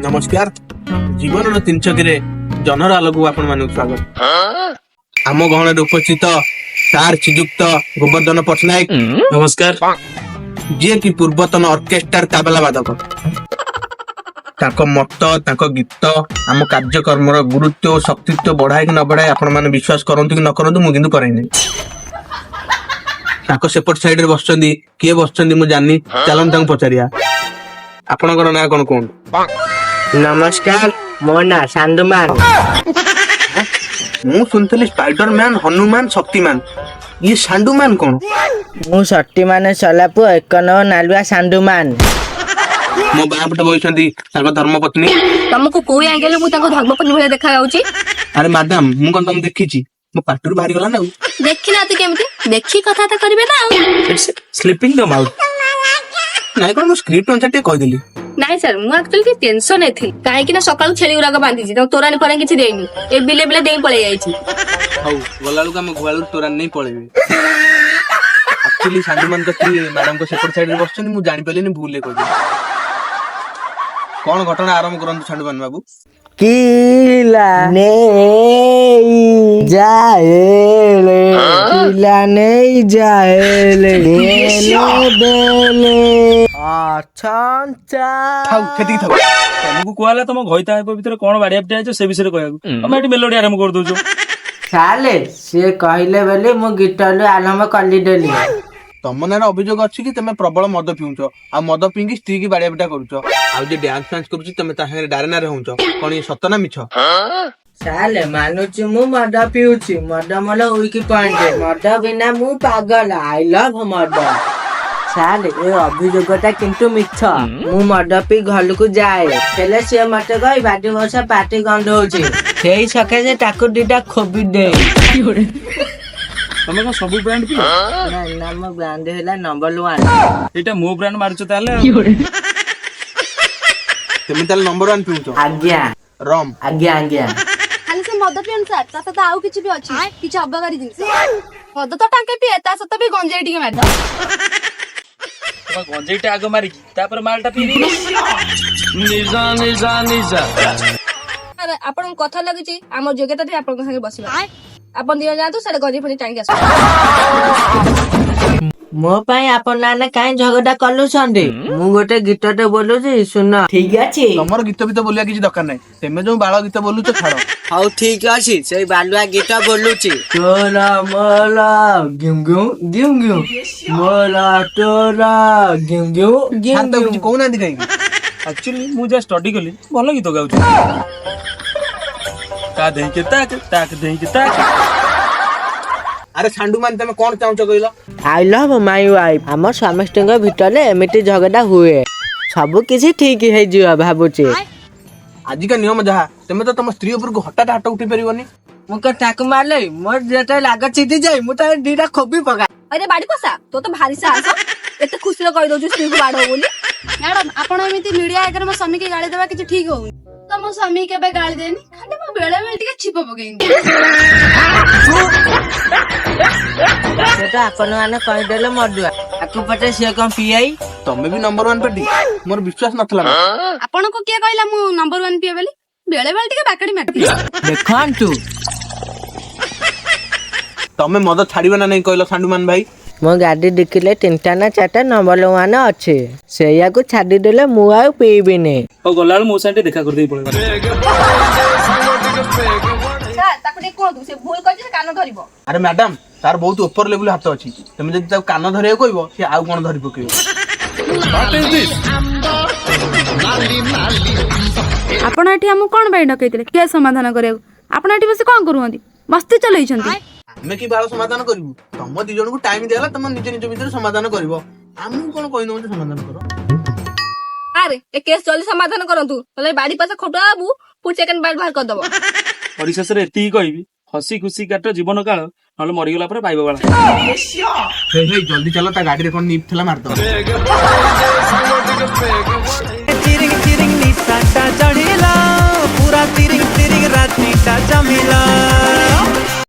नमस्कार जीवन तीन चकी जनर आलोक आपण मान स्वागत आम गहन उपस्थित सार श्रीजुक्त गोवर्धन पट्टनायक नमस्कार जी कि पूर्वतन ऑर्केस्ट्रार तबला वादक ताको मत ताको गीत आम कार्यक्रम गुरुत्व और शक्तित्व बढ़ाए कि न बढ़ाए आपण मैंने विश्वास करंतु कि न करंतु मु किंतु करे ताको सेपट साइड रे बसचंदी किए बसचंदी मु जानि चलन तांको पचारिया आपनकर ना कोन कोन नमस्कार मो ना सांडुमान मु सुनथली स्पाइडरमैन हनुमान शक्तिमान ये सांडुमान कोन मु शक्तिमान सलापु एक नव नालुआ सांडुमान मो बापटा बइसंदी ताको धर्मपत्नी तुमको कोई एंगल मु ताको धर्मपत्नी भले देखा जाउची अरे मैडम मु कोन तुम देखिची मो पाटुर बाहरी गला ना देखि नाती केमती देखि कथा त करबे ना स्लीपिंग द माउथ नाइ कोन मो स्क्रिप्ट अनुसार कहि देली नाइ सर मु एक्चुअली की टेंशन एथि काहे कि ना सकाळु छेली उराक बांधी छी तो तोरानी फरा किछि देइनी ए बिले बिले देई पळे जाई छी हौ गलालु का मो घुवालु तोरान नै पळेबे एक्चुअली सांडुमान को मैडम को सेपट साइड रे बसचंदी मु जानि पलेनी भूल ले कहि कौन घटना आरंभ करंतु सांडुमान बाबू किला नहीं जाएले किला नहीं जाएले बेले बेले अच्छा थाउ खेती थाउ तुमको कहला तुम घइता है भीतर कोन बाड़िया पिटा छ से विषय कहयाकू हम एटी मेलोडी आरंभ कर दोजो साले से कहले बेले मु गिटार आरंभ करली देली तम नार अभियोग अछि कि तमे प्रबल मद पिउछ आ मद पिंगी स्त्री की बाड़िया पिटा करूछ आ जे डांस फांस करूछ तमे ता संगे डारे नारे होउछ कोन ये सत ना मिछ साले मानुची मु मद पिउची मद मला उइकी पॉइंट मद बिना मु पागल आई लव मद साले ए अभियोगता किंतु मिछ मु मद पी घर को जाए हेले से मते गई बाडी वर्षा पार्टी गंध होची सेई सके जे ताकु दिटा खोबी दे तुम सब ब्रांड पियो ना नाम ब्रांड हैला नंबर 1 एटा मो ब्रांड मारछ ताले तमे ताल नंबर 1 पिउछ आज्ञा रम आज्ञा आज्ञा खाली से मद पियन सर ता सता आउ किछि भी अछि किछि अबगारी जिंस मद तो टांके पिए ता सता भी गंजेई टिके मार दो तुम गंजेईटा आगो मारी तापर मालटा पीनी निजा निजा निजा अरे आपन कथा लागि छी हमर जोग्यता थे आपन संगे बसिबा आपन दियो जातु सारे गंजेई फनी टांके आसो मो पाई आपन नाना काई झगड़ा कलु संदे मु गोटे गीतटे बोलुची सुन ठीक अछि तमर गीत भी तो बोलिया किछि दरकार नै तमे जो बाळ गीत बोलुछ छाड़ हौ ठीक अछि सेई बालुआ गीत बोलुची तोरा मोला गिम गिम गिम गिम मोला तोरा गिम गिम गिम हां तो किछि कोना दिखाई एक्चुअली मु जा स्टडी कली भलो गीत गाउछ का देई के ताक देई के ताक अरे सांडुमान तमे कोन चाहूछ कहिलो आई लव माय वाइफ हमर समस्तଙ୍କ भितरे एमिति झगड़ा हुए सब किछि ठीक हे जिवा भाबुची आज का नियम जहा तमे तो तम स्त्री ऊपर को हटाट हाथ उठी परिबनी मुका टाक मारले मोर जेते लागा चिटी जाई मुता दीटा खोबी पका अरे बाड़ी पसा तो भारी साहस एते खुशी रे कहि दउ स्त्री को बाड़ो बोली मैडम आपण एमिति मीडिया आगर मो स्वामी के गाली देबा किछि ठीक होउनी तो मो स्वामी केबे गाली देनी खाली मो बेले बेले टिके छिप पकेइनी सेटा अपन माने कहि देले मडुआ आकु पटे से कम पीआई तमे भी नंबर 1 पेटी मोर विश्वास नथला आपण को के कहला मु नंबर 1 पिए बेली बेले बेले टिके बाकड़ी मारती देखन तू तमे मद छाड़िबा ना नै कहलो सांडुमान भाई मो गाड़ी देखिले 3टा ना 4टा नंबर 1 अच्छे सेया को छाडी देले मु आ पीबी ने ओ गलाल मो साथे देखा कर देई पड़े ताको दे को दु से भूल कहि से कान धरिबो अरे मैडम तार बहुत ऊपर लेवल हाथ अछि तमे जदि ता कान धरियो कहबो से आउ कोन धरि पकेबो आपण एठी हम कोन बाई डकैतले के समाधान करे आपण एठी बस कोन करूंदी मस्ती चलै छंती हमें की बाळ समाधान करबू तम दि जन को टाइम देला तम निज निज भीतर समाधान करबो हम कोन कहि न समाधान करो अरे ए केस जल्दी समाधान करंतु नले बाड़ी पास खोटा आबू पुर सेकंड बार बाहर कर दबो परिशेष रे एती कहबी हसी खुशी काट जीवन काल नले मरि गेला पर पाइबो वाला हे हे जल्दी चलो ता गाड़ी रे कोन नीप थला मार दो चिरिंग चिरिंग निसाटा चढ़िला पूरा चिरिंग चिरिंग रातीटा